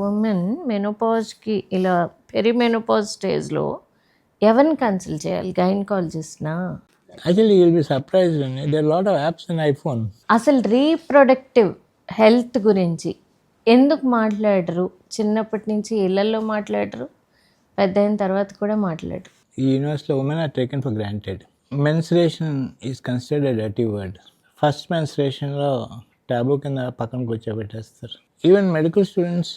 Women మెనోపాజ్కి ఇలా perimenopause స్టేజ్లో ఎవరిని కన్సల్ట్ చేయాలి? గైనకాలజిస్ట్నా? Actually, you'll be surprised. There are a lot of apps in iPhone. అసలు రీప్రొడక్టివ్ హెల్త్ గురించి ఎందుకు మాట్లాడరు? చిన్నప్పటి నుంచి ఇళ్లలో మాట్లాడరు, పెద్ద అయిన తర్వాత కూడా మాట్లాడరు. ఈ యూనివర్స్లో women are taken for granted. Menstruation is considered a dirty word. First మెన్స్ట్రేషన్లో టాబూ కింద పక్కన కూర్చోబెట్టేస్తారు. Even medical students,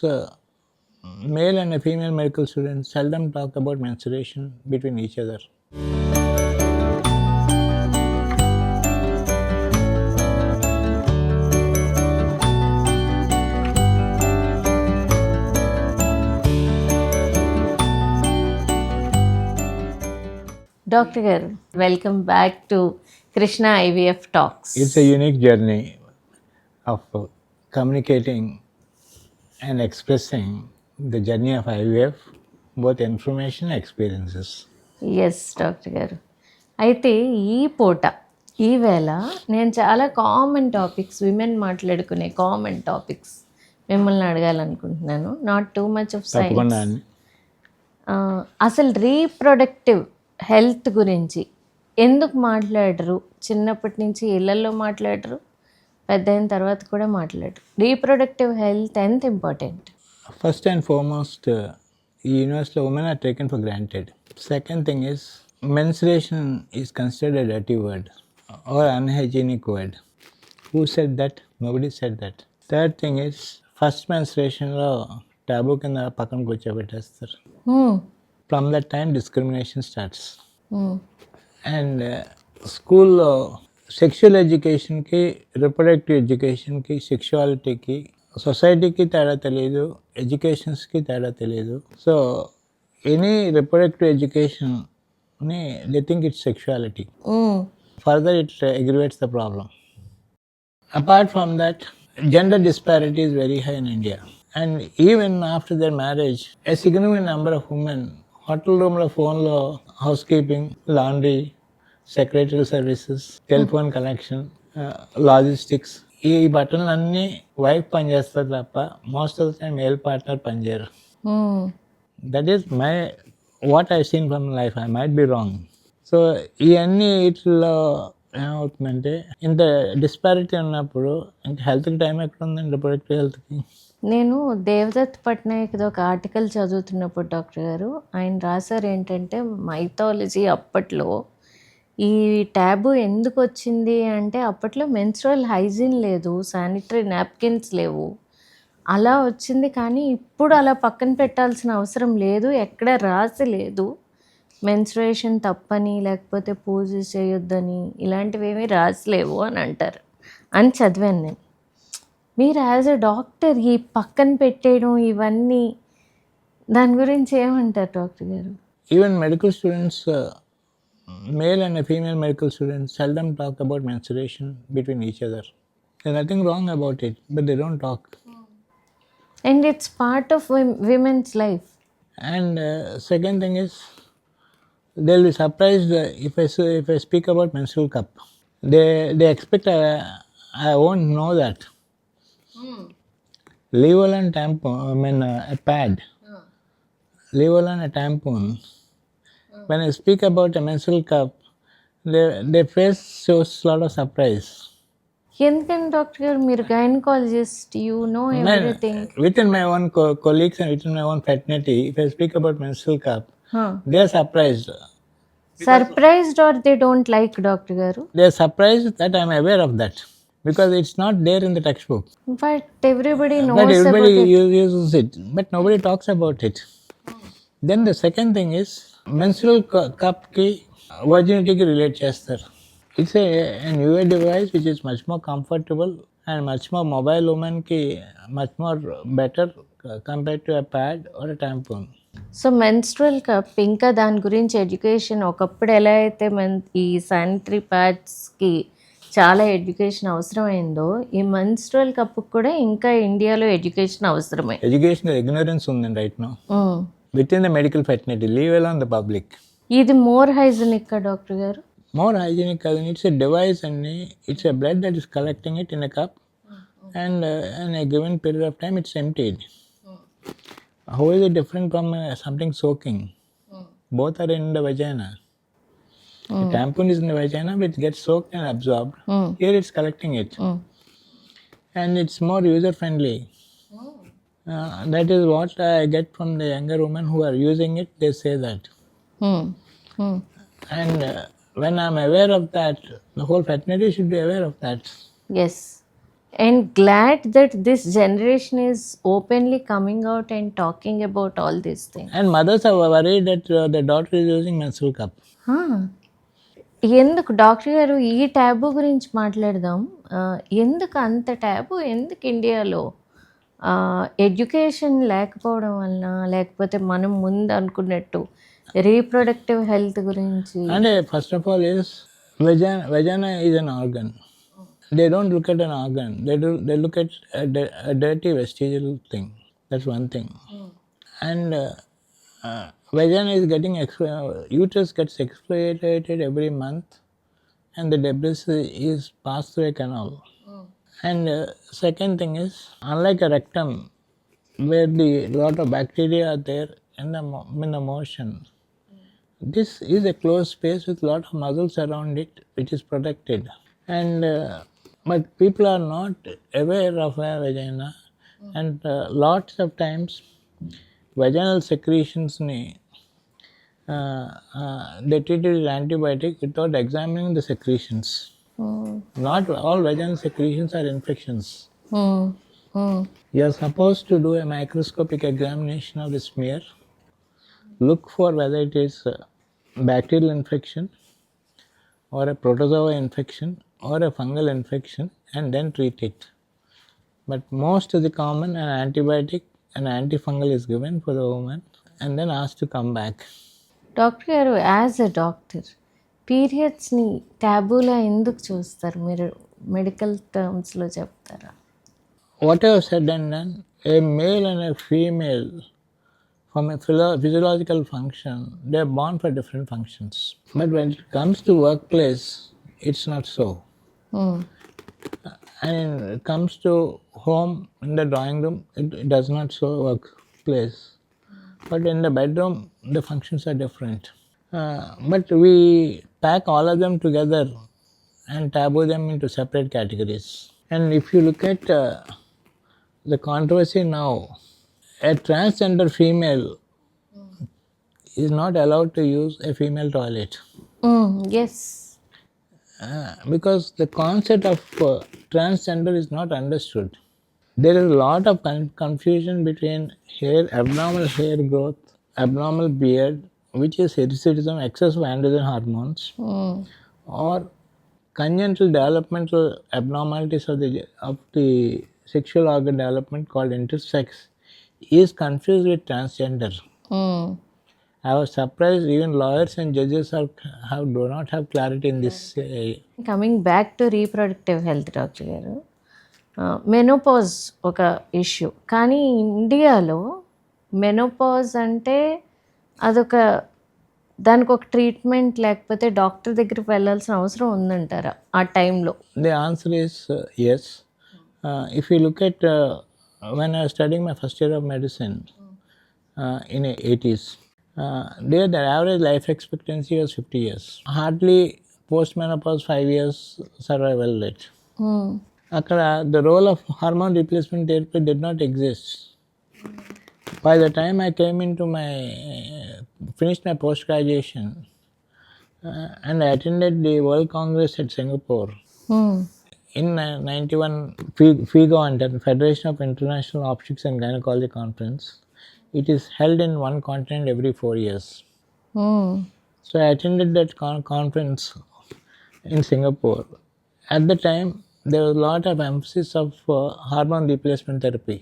male and female medical students seldom talk about menstruation between each other. Doctor గారు, welcome back to Krishna IVF talks. It's a unique journey of communicating and expressing the journey of IVF, both information and experiences. Yes doctor గారు, అయితే ఈ పూట ఈవేళ నేను చాలా common topics, women మాట్లాడుకునే common topics మిమ్మల్ని అడగాలనుకుంటున్నాను. నాట్ టూ మచ్ ఆఫ్ తప్పకుండా సైన్స్. అండి. అసలు రీప్రొడక్టివ్ హెల్త్ గురించి ఎందుకు మాట్లాడరు? చిన్నప్పటి నుంచి ఇళ్లలో మాట్లాడరు, పెద్ద అయిన తర్వాత కూడా మాట్లాడరు. రీప్రొడక్టివ్ హెల్త్ ఎంత ఇంపార్టెంట్? ఫస్ట్ అండ్ ఫార్మోస్ట్, ఈ యూనివర్స్లో women are taken for granted. Second thing is, menstruation is considered a dirty word or unhygienic word. Who said that? Nobody said that. Third thing is, first మెన్స్ట్రేషన్లో taboo కింద పక్కన కూర్చోబెట్టేస్తారు. From that time discrimination starts. And స్కూల్లో sexual ఎడ్యుకేషన్కి, reproductive ఎడ్యుకేషన్కి, సెక్షువాలిటీకి, సొసైటీకి తేడా తెలియదు, ఎడ్యుకేషన్స్కి తేడా తెలియదు. సో ఎనీ రిప్రొడక్టివ్ ఎడ్యుకేషన్ని they think it's sexuality. Further it aggravates the problem. Apart from that, gender disparity is very high in India. And even after their marriage, a significant number of women hotel room lo phone lo housekeeping, laundry, secretarial services, telephone connection, logistics, ఈ బటన్లు అన్నీ wife పనిచేస్తారు తప్ప most of the time male partner పనిచేయరు. That is my what I seen from life. I might be wrong. So ఇవన్నీ వీటిలో ఏమవుతుందంటే, ఇంత డిస్పారిటీ ఉన్నప్పుడు ఇంకా హెల్త్కి టైం ఎక్కడ ఉందండి? రిప్రొడక్టివ్ హెల్త్కి. నేను దేవదత్ పట్నాయక్ది ఒక ఆర్టికల్ చదువుతున్నప్పుడు డాక్టర్ గారు, ఆయన రాశారు ఏంటంటే, మైథాలజీ అప్పట్లో ఈ ట్యాబు ఎందుకు వచ్చింది అంటే, అప్పట్లో మెన్స్ట్రువల్ హైజీన్ లేదు, శానిటరీ నాప్కిన్స్ లేవు, అలా వచ్చింది. కానీ ఇప్పుడు అలా పక్కన పెట్టాల్సిన అవసరం లేదు, ఎక్కడ రాసి లేదు మెన్స్ట్రుయేషన్ తప్పని, లేకపోతే పూజ చేయొద్దని, ఇలాంటివి ఏమీ రాసలేవు అని అంటారు అని చదివాను నేను. మీరు యాజ్ ఎ డాక్టర్ ఈ పక్కన పెట్టేయడం ఇవన్నీ, దాని గురించి ఏమంటారు డాక్టర్ గారు? Even medical students, male and female medical students seldom talk about menstruation between each other. There's nothing wrong about it, but they don't talk. And it's part of women's life. And second thing is, they'll be surprised if I speak about menstrual cup. They expect I won't know that. Leave-alone tampon, a pad. Leave-alone a tampon. When I speak about a menstrual cup, their face shows a lot of surprise. ఎందుకని doctor గారు, మీరు gynaecologist, you know everything. Within my own colleagues and within my own fraternity, if I speak about menstrual cup, they are surprised. Surprised or they don't like, doctor గారు? They are surprised that I am aware of that, because it's not there in the textbook. But everybody knows But everybody about it. uses it, but nobody talks about it. Then the second thing is, menstrual cup ki virginity ki relate chestar. It's a newer device which is much more comfortable and much more mobile woman ki much more better compared to a pad or a tampon. So menstrual cup, ఇంకా దాని గురించి education, ఒకప్పుడు ఎలా అయితే ఈ sanitary ప్యాడ్స్కి చాలా education అవసరమైందో, ఈ menstrual cup కూడా ఇంకా ఇండియాలో ఎడ్యుకేషన్ అవసరమే. ఎడ్యుకేషనల్ ఇగ్నోరెన్స్ ఉందండి right now with in the medical fraternity, leave alone the public. ఇది మోర్ హైజీనిక్ డాక్టర్ గారు? మోర్ హైజీనిక్ కాదు, ఇట్స్ ఎ డివైస్ అండి. It's a blood that is collecting it in a cup, and in a given period of time it's emptied. How is it different from something soaking? Both are in the vagina. The tampon is in the vagina, which gets soaked and absorbed. Here it's collecting it. And it's more user friendly. That is what I get from the younger women who are using it. They say that. And when I'm aware of that, the whole fraternity should be aware of that. Yes. And glad that this generation is openly coming out and talking about all these things. And mothers are worried that their daughter is using menstrual cup. ఎందుకు doctor గారు ఈ tab గురించి మాట్లాడదాం. ఎందుకు అంత tab, ఎందుకు ఇండియాలో education లేకపోవడం వలన, లేకపోతే మనం ముందు అనుకున్నట్టు రీప్రొడక్టివ్ హెల్త్ గురించి? And first of all is vagina is an organ. They don't look at an organ. They look at a dirty vestigial thing. That's one thing. And vagina is getting uterus gets exfoliated every month, and the debris is passed through a canal. And second thing is, unlike a rectum, where the lot of bacteria are there in the motion, this is a closed space with lot of muscles around it, which is protected. And but people are not aware of a vagina, and lots of times vaginal secretions they treat it with antibiotic without examining the secretions. Not all vaginal secretions are infections. You are supposed to do a microscopic examination of the smear, look for whether it is bacterial infection or a protozoa infection or a fungal infection, and then treat it. But most of the common, an antibiotic, an antifungal is given for the woman and then asked to come back. Doctor గారు, as a doctor, పీరియడ్స్ని ట్యాబూలా ఎందుకు చూస్తారు? మీరు medical టర్మ్స్లో చెప్తారా? Whatever said and done, a male and a female, from a physiological function, they are born for different functions. But when it comes to workplace, it's not so. And when it comes to home, in the drawing room, it does not show workplace. But in the bedroom, the functions are different. But we pack all of them together and taboo them into separate categories. And if you look at the controversy now, a transgender female is not allowed to use a female toilet. Yes. Because the concept of transgender is not understood. There is a lot of confusion between abnormal hair growth, abnormal beard, which is hirsutism, excess of androgen hormones, or congenital developmental abnormalities of the sexual organ development called intersex is confused with transgender. I was surprised even lawyers and judges do not have clarity in this area. Coming back to reproductive health doctor గారు, menopause ఒక issue. కానీ ఇండియాలో menopause అంటే అదొక దానికి ఒక treatment లేకపోతే doctor దగ్గరికి వెళ్ళాల్సిన అవసరం ఉందంటారా ఆ టైంలో? The answer is yes. If you look at when I was studying my first year of medicine in the 80s, there the average life expectancy was 50 years. Hardly post-menopause 5 years survival rate. The role of hormone replacement therapy did not exist. By the time I came into finished my post-graduation and I attended the World Congress at Singapore in 91, FIGO, and Federation of International Obstetrics and Gynecology Conference. It is held in one continent every 4 years. So I attended that conference in Singapore. At the time, there was a lot of emphasis of hormone replacement therapy.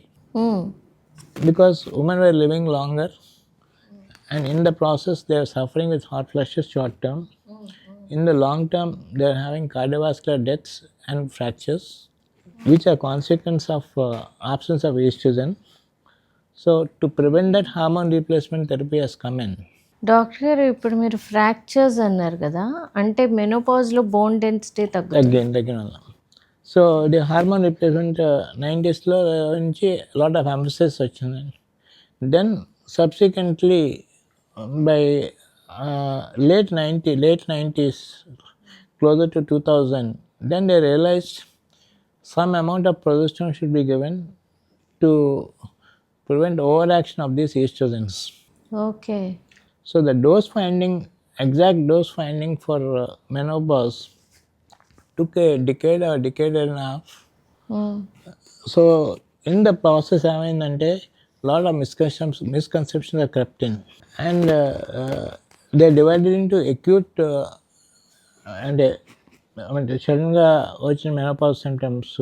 Because women were living longer, and in the process they are suffering with hot flushes short term. In the long term, they are having cardiovascular deaths and fractures, which are consequence of absence of estrogen. So to prevent that, hormone replacement therapy has come in. Doctor గారు, ఇప్పుడు మీరు fractures అన్నారు కదా, అంటే మెనోపాజ్లో bone density తగ్గిన. So the hormone replacement 90s నుంచి lot of emphasis వచ్చిందండి. Then subsequently, by late 90s, closer to 2000, then they realized some amount of progesterone should be given to prevent overaction of these estrogens. Okay. So the exact dose finding for menopause took a decade or decade and a half. So in the process ఏమైందంటే lot of misconceptions are crept in, and they divided into acute and సడన్గా వచ్చిన menopause symptoms,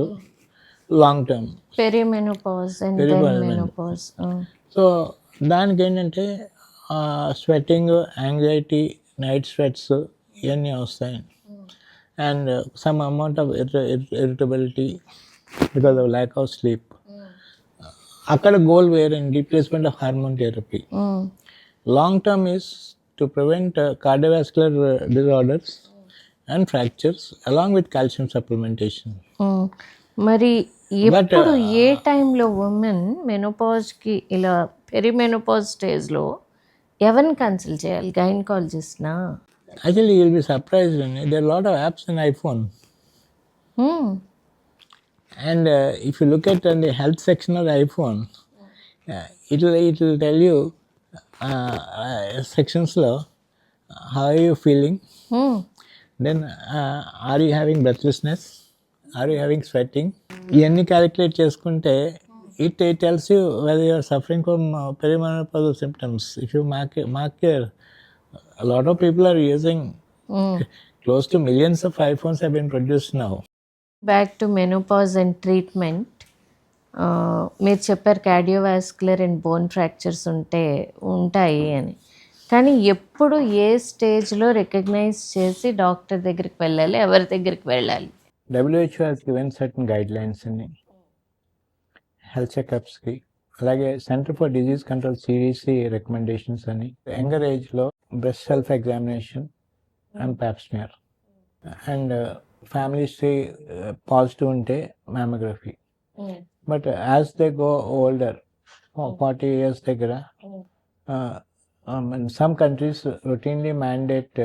long term perimenopause and then menopause. So దానికి ఏంటంటే sweating, anxiety, night sweats ఇవన్నీ వస్తాయి, and some amount of irritability because of lack of sleep. అక్కడ goal వేరండి, replacement of hormone therapy. Long term is to prevent cardiovascular disorders and fractures along with calcium supplementation. మరి ఎప్పుడు ఏ టైంలో women మెనోపాజ్కి ఇలా perimenopause స్టేజ్లో ఎవరిని కన్సల్ట్ చేయాలి? గైనకాలజిస్ట్నా? Actually, you'll be surprised. There are a lot of apps in iPhone. And if you look at the health section of the iPhone, it will tell you sections lo, how are you feeling? Then are you having breathlessness? Are you having sweating? ఇవన్నీ calculate చేసుకుంటే it tells you whether you are suffering from perimenopausal symptoms. If you mark your, a lot of people are using close to millions of iPhones have been produced now. Back to menopause and treatment. మీరు చెప్పారు cardiovascular and bone fractures ఉంటాయి అని, కానీ ఎప్పుడు ఏ స్టేజ్లో recognise చేసి doctor దగ్గరికి వెళ్ళాలి, ఎవరి దగ్గరికి వెళ్ళాలి? WHO has given certain guidelines in health చెకప్స్కి, అలాగే centre for disease control CDC recommendations అని. యంగర్ ఏజ్లో breast self examination and pap smear, and family history positive ఉంటే mammography. But as they go older, 40 years దగ్గర, some countries routinely mandate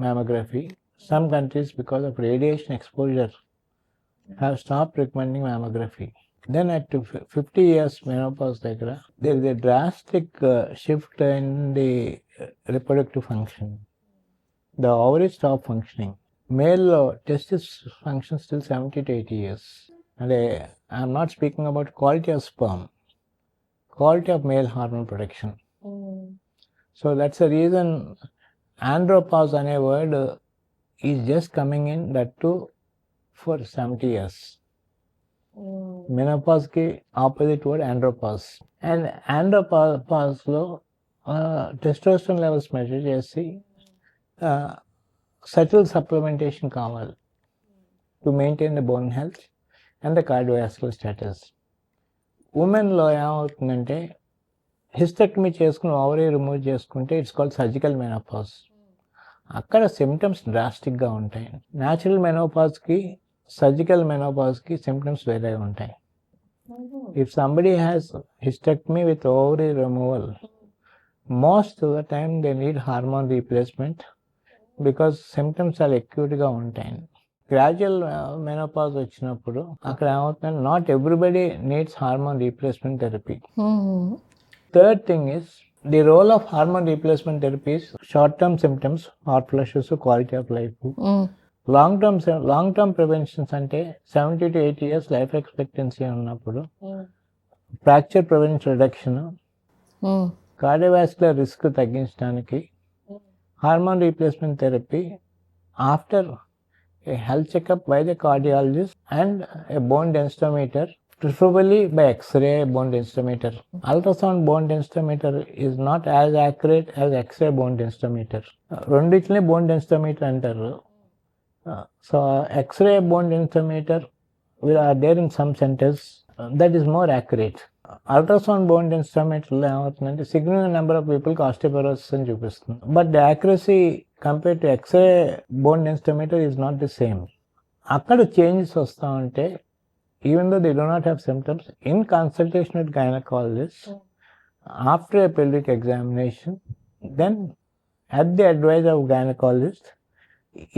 mammography. Some countries, because of radiation exposure, have stopped recommending mammography. Then at 50 years menopause దగ్గర, there is a drastic shift in the reproductive function. The ovaries stop functioning. Male testis functions till 70 to 80 years. And I'm not speaking about quality of sperm, quality of male hormone production. So that's the reason andropause అనే word is just coming in, that too for 70 years. Menopause ki opposite word andropause. And andropause లో testosterone levels measure చేసి subtle supplementation కావాలి to maintain the bone health and the cardiovascular status. ఉమెన్లో ఏమవుతుందంటే hysterectomy చేసుకుని ovary remove చేసుకుంటే it's called surgical menopause. అక్కడ symptoms డ్రాస్టిక్గా ఉంటాయి. Natural మెనోపాజ్కి, surgical మెనోపాజ్కి symptoms వేరే ఉంటాయి. If somebody has hysterectomy with ovary removal, most of the time they need hormone replacement because symptoms చాలా అక్యూట్గా ఉంటాయి. Gradual menopause వచ్చినప్పుడు అక్కడ ఏమవుతుందంటే not everybody needs hormone replacement therapy. Third thing is, the role of hormone replacement therapy is short-term symptoms, hot flushes, quality of life. Long-term preventions అంటే 70 to 80 years life expectancy ఉన్నప్పుడు fracture prevention reduction, cardiovascular risk తగ్గించడానికి hormone replacement therapy after a health checkup by the cardiologist and a bone densitometer, preferably by X-ray bone densitometer. Ultrasound bone densitometer is not as accurate as X-ray bone densitometer. రెండిట్లనే bone densitometer అంటారు. So X-ray bone densitometer are there in some centers, that is more accurate. Ultrasound bone densitometer లో ఏమవుతుందంటే significant number of people కి osteoporosis అని చూపిస్తుంది. But the accuracy compared to X-ray bone densitometer is not the same. అక్కడ changes వస్తూ ఉంటే, even though they do not have symptoms, in consultation with gynecologist, After a pelvic examination, then at the advice of gynecologist,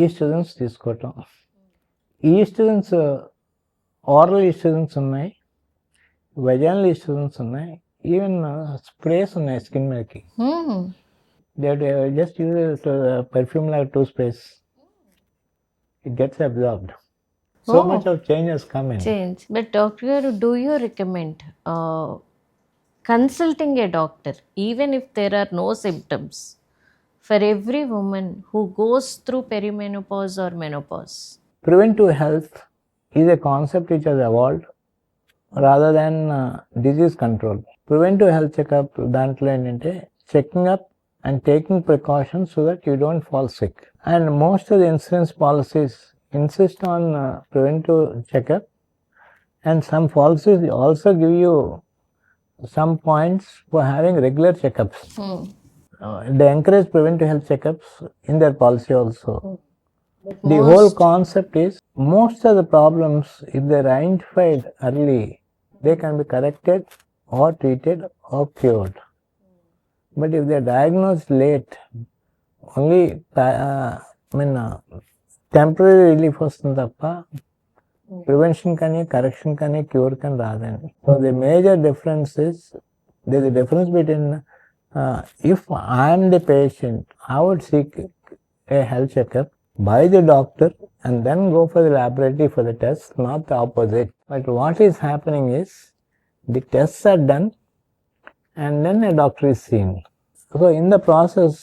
oestrogens తీసుకోవటం. Oestrogens oral oestrogens ఉన్నాయి, vaginal oestrogens ఉన్నాయి, even sprays ఉన్నాయి skin మీదకి. They just use perfume లాగా 2 sprays. It gets absorbed. So much of change has come in. Change. But Dr. Garu, do you recommend consulting a doctor even if there are no symptoms for every woman who goes through perimenopause or menopause? Preventive health is a concept which has evolved rather than disease control. Preventive health checkup దాంట్లో ఏంటంటే checking up and taking precautions so that you don't fall sick. And most of the insurance policies insist on preventive checkup, and some policies also give you some points for having regular checkups. They encourage preventive health checkups in their policy also. The whole concept is most of the problems, if they're identified early, they can be corrected or treated or cured. But if they're diagnosed late, only temporary relief వస్తుంది తప్ప prevention కానీ correction కానీ cure కానీ రాదండి. So the major difference is there's a difference between if I am the patient, I would seek a health checkup by the doctor and then go for the laboratory for the test, not the opposite. But what is happening is the tests are done and then a doctor is seen. So in the process,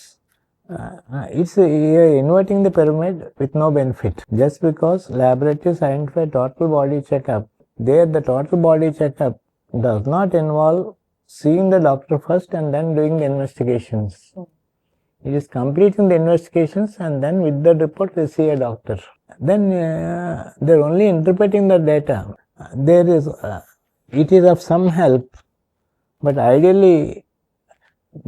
it's inverting the pyramid with no benefit. Just because laboratories identify total body checkup, there the total body checkup does not involve seeing the doctor first and then doing the investigations. It is completing the investigations and then with the report they see a doctor. Then they're only interpreting the data. There is, it is of some help, but ideally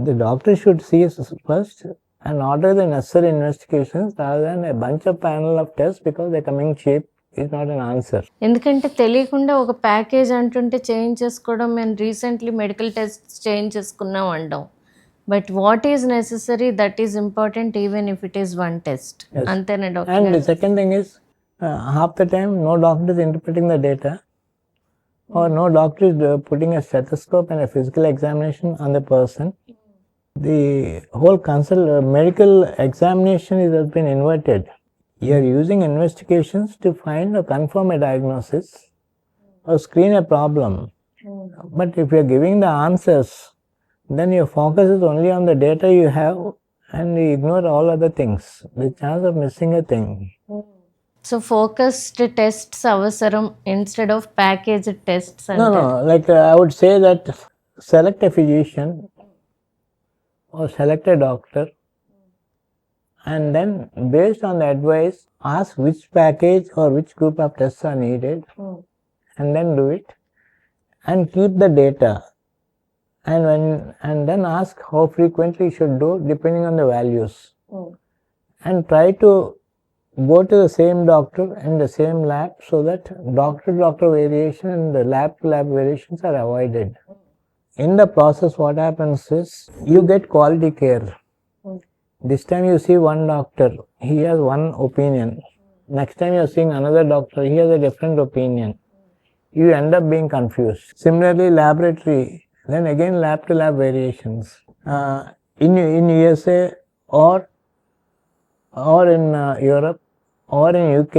the doctor should see us first and order the necessary investigations rather than a bunch of panel of tests because they're coming cheap. Is not an answer. ఎందుకంటే తెలియకుండా ఒక package అంటుంటే change చేసుకోవడం, మేము recently medical test change చేసుకున్నాం అంటాం. But what is necessary, that is important even if it is one test. అంతేనా doctor? And the second thing is half the time no doctor is interpreting the data or no doctor is putting a stethoscope and a physical examination on the person. The whole medical examination has been inverted. You are using investigations to find or confirm a diagnosis or screen a problem. But if you are giving the answers, then your focus is only on the data you have and you ignore all other things. The chance of missing a thing. So focused tests అవసరం instead of packaged tests. No, like I would say that select a physician or select a doctor and then based on the advice ask which package or which group of tests are needed and then do it and keep the data and then ask how frequently you should do depending on the values and try to go to the same doctor in the same lab so that doctor variation and the lab variations are avoided. In the process what happens is you get quality care. This time you see one doctor, he has one opinion. Next time you are seeing another doctor, he has a different opinion. You end up being confused. Similarly, laboratory, then again lab to lab variations. In USA or in Europe or in UK,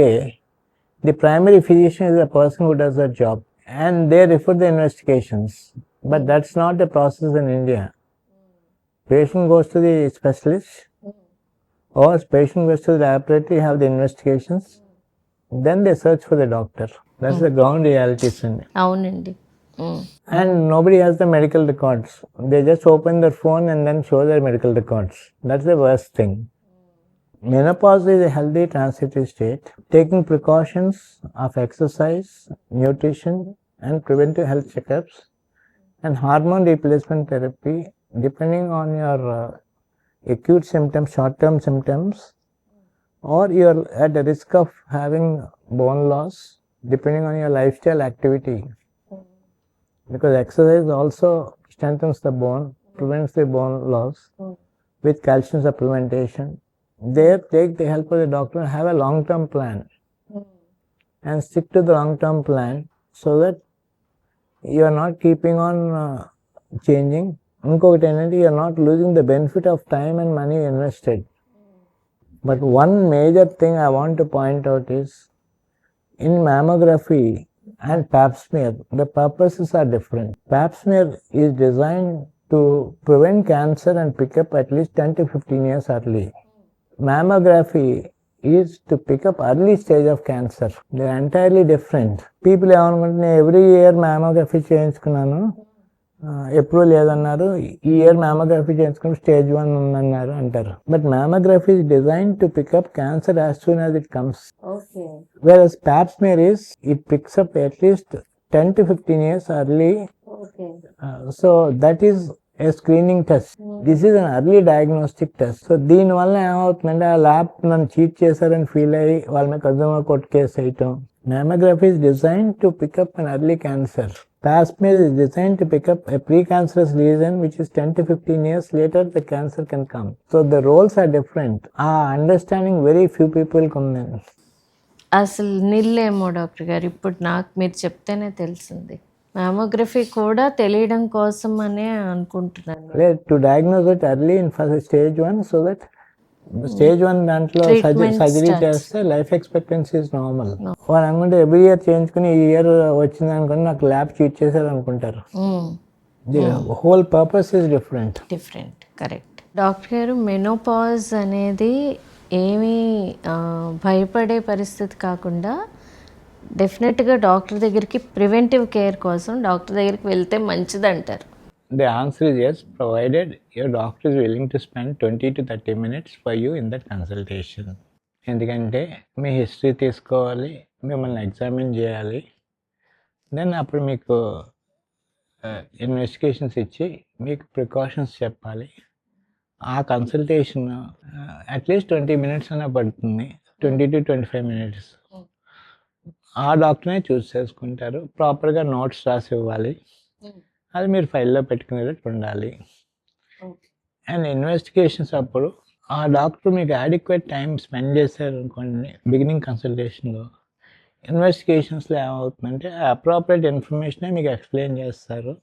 the primary physician is the person who does the job and they refer the investigations. But that's not the process in India. Patient goes to the specialist or patient goes to the laboratory, have the investigations, then they search for the doctor. That's the ground reality. అవునండి. And nobody has the medical records. They just open their phone and then show their medical records. That's the worst thing. Menopause is a healthy transitory state. Taking precautions of exercise, nutrition and preventive health checkups and hormone replacement therapy depending on your acute symptoms, short-term symptoms, or you are at the risk of having bone loss depending on your lifestyle activity. Because exercise also strengthens the bone, prevents the bone loss with calcium supplementation. There, take the help of the doctor and have a long-term plan and stick to the long-term plan so that you are not keeping on changing. ఇంకొకటి ఏంటంటే you are not losing the benefit of time and money invested. But one major thing I want to point out is in mammography and pap smear, the purposes are different. Pap smear is designed to prevent cancer and pick up at least 10 to 15 years early. Mammography is to pick up early stage of cancer. They are entirely different. People ఏమనుకుంటున్నా every year mammography చేయించుకున్నాను, ఎప్పుడు లేదన్నారు, ఈ year mammography చేయించుకుని stage 1 ఉందన్నారు అంటారు. But mammography is designed to pick up cancer as soon as it comes. Okay. Whereas pap smear is, it picks up at least 10 to 15 years early. Okay. So that is a screening test. This is an early diagnostic test. So దీనివల్ల ఏమవుతుందంటే ఆ lab నన్ను cheat చేశారని feel అయ్యి వాళ్ళ మీద consumer court case వేయటం. Mammography is designed to pick up an early cancer. Pap smear is designed to pick up a precancerous lesion which is 10 to 15 years later the cancer can come. So the roles are different. Understanding very few people ఉంది. అసలు నిల్లేమో doctor గారు, ఇప్పుడు నాకు మీరు చెప్తేనే తెలిసింది. Mammography కూడా తెలియడం కోసం అనే అనుకుంటున్నాను. లేదు, to diagnose it early in first stage 1 so that stage 1 దాంట్లో సర్జరీ చేస్తే లైఫ్ ఎక్స్పెక్టెన్సీ ఇస్ నార్మల్. వాళ్ళు అనుకుంటే ఎవ్రీ ఇయర్ చేయించుకుని ఈ ఇయర్ వచ్చింది అనుకుని నాకు ల్యాబ్ చీట్ చేశారు అనుకుంటారు. The whole purpose is different. Correct. Doctor గారు, మెనోపాజ్ అనేది ఏమీ భయపడే పరిస్థితి కాకుండా డెఫినెట్గా డాక్టర్ దగ్గరికి ప్రివెంటివ్ కేర్ కోసం డాక్టర్ దగ్గరికి వెళ్తే మంచిది అంటారు. The answer is yes, provided your doctor is willing to spend 20 to 30 minutes for you in that consultation. ఎందుకంటే మీ హిస్టరీ తీసుకోవాలి, మిమ్మల్ని ఎగ్జామిన్ చేయాలి, దెన్ అప్పుడు మీకు ఇన్వెస్టిగేషన్స్ ఇచ్చి మీకు ప్రికాషన్స్ చెప్పాలి. ఆ కన్సల్టేషన్ అట్లీస్ట్ 20 minutes అయినా పడుతుంది, 20 to 25 minutes. ఆ డాక్టర్నే చూస్ చేసుకుంటారు. ప్రాపర్గా నోట్స్ రాసి ఇవ్వాలి, అది మీరు ఫైల్లో పెట్టుకునేటట్టు ఉండాలి. అండ్ ఇన్వెస్టిగేషన్స్ అప్పుడు ఆ డాక్టర్ మీకు అడిక్వేట్ టైం స్పెండ్ చేశారు అనుకోండి బిగినింగ్ కన్సల్టేషన్లో, ఇన్వెస్టిగేషన్స్లో ఏమవుతుందంటే అప్రాపరియేట్ ఇన్ఫర్మేషనే మీకు ఎక్స్ప్లెయిన్ చేస్తారు.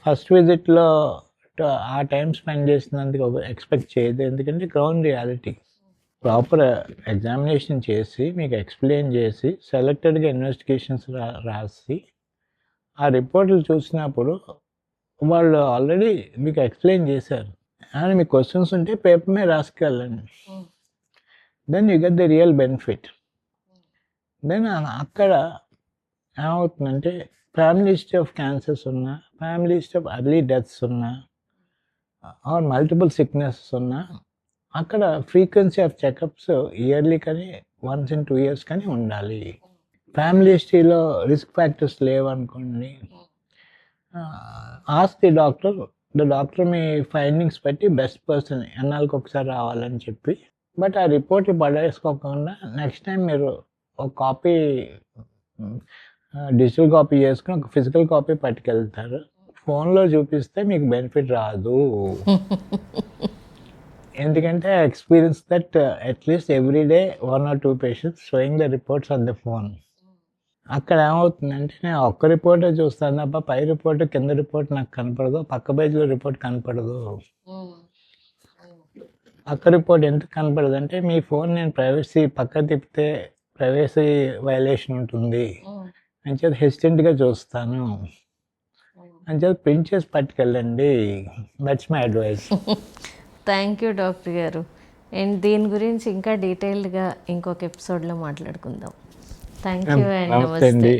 ఫస్ట్ విజిట్లో ఆ టైం స్పెండ్ చేసినందుకు ఎక్స్పెక్ట్ చేయదు, ఎందుకంటే గ్రౌండ్ రియాలిటీ. ప్రాపర్ ఎగ్జామినేషన్ చేసి మీకు ఎక్స్ప్లెయిన్ చేసి సెలెక్టెడ్గా ఇన్వెస్టిగేషన్స్ రాసి ఆ రిపోర్ట్లు చూసినప్పుడు వాళ్ళు ఆల్రెడీ మీకు ఎక్స్ప్లెయిన్ చేశారు అని మీకు క్వశ్చన్స్ ఉంటే పేపర్ మీద రాసుకెళ్ళండి. Then you get the real benefit. Then అక్కడ ఏమవుతుందంటే ఫ్యామిలీ హిస్టరీ ఆఫ్ క్యాన్సర్స్ ఉన్నా, family history of early deaths ఉన్నా, ఆర్ మల్టిపుల్ సిక్నెసెస్ ఉన్నా, అక్కడ ఫ్రీక్వెన్సీ ఆఫ్ చెకప్స్ ఇయర్లీ కానీ వన్స్ ఇన్ 2 years కానీ ఉండాలి. ఫ్యామిలీ హిస్టరీలో రిస్క్ ఫ్యాక్టర్స్ లేవనుకోండి, ఆస్క్ ది డాక్టర్ మీ ఫైండింగ్స్ బట్టి బెస్ట్ పర్సన్ ఎన్నాళ్ళకి ఒకసారి రావాలని చెప్పి. బట్ ఆ రిపోర్ట్లు పడేసుకోకుండా నెక్స్ట్ టైం మీరు ఒక కాపీ డిజిటల్ కాపీ చేసుకుని ఒక ఫిజికల్ కాపీ పట్టుకెళ్తారు. ఫోన్లో చూపిస్తే మీకు బెనిఫిట్ రాదు. ఎందుకంటే I experience that at least every day 1 or 2 patients showing the reports on the phone. అక్కడ ఏమవుతుందంటే నేను ఒక్క రిపోర్టే చూస్తాను తప్ప పై రిపోర్ట్ కింద రిపోర్ట్ నాకు కనపడదు, పక్క పేజీలో రిపోర్ట్ కనపడదు. పక్క రిపోర్ట్ ఎందుకు కనపడదు అంటే మీ ఫోన్ నేను ప్రైవసీ పక్క తిప్పితే ప్రైవసీ వైలేషన్ ఉంటుంది అని చెప్పి హెసిటెంట్గా చూస్తాను అని చెప్పి ప్రింట్ చేసి పట్టుకెళ్ళండి. That's my advice. Thank you doctor గారు. అండ్ దీని గురించి ఇంకా డీటెయిల్డ్గా ఇంకొక ఎపిసోడ్లో మాట్లాడుకుందాం. థ్యాంక్ యూ అండ్ నమస్తే.